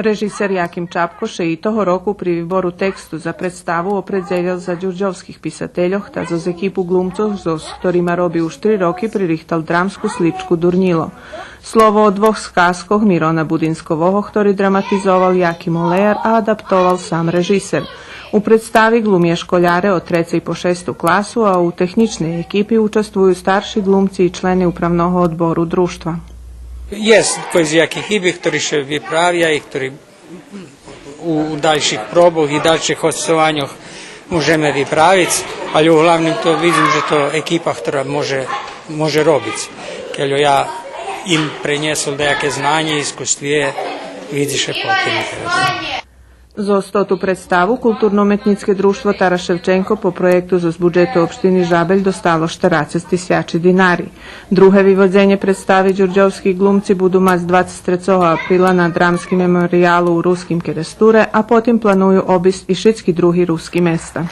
Režiser Jakim Čapko i toho roku pri výboru tekstu za predstavu opredzeljal za ďurđovských pisateljoh, ta z ekipu glumcov, s ktorýma robi už 3 roky, pririchtal dramsku sličku Durnilo. Slovo o dvoch skazkoh Mirona Budinskovoho, ktorý dramatizoval Jakim Olejar a adaptoval sam režiser. U predstavi glumije školjare od 3. po 6. klasu, a u tehničnej ekipi učestvuju starši glumci i členi upravnog odboru društva. Jest poezijaki chyby, który się wyprawia i który u dalszych probach i dalszych odsłaniach możemy wyprawić, ale uglavnom to widzim, że to ekipa, która może robić. Kiedy ja im preniesol nejaké znanje i iskustvije, vidiš je potpuno interesno. Za 100. predstavu Kulturno-umetnické društvo Taras Ševčenko po projektu z budžetu opštiny Žabelj dostalo 40 000 dinari. Druhé vyvodzenie predstavy ďurđovských glumci budu mať 23. apríla na dramskim memoriálu u Ruskim Keresture, a potom planujú obísť i všetky druhy ruských mesta.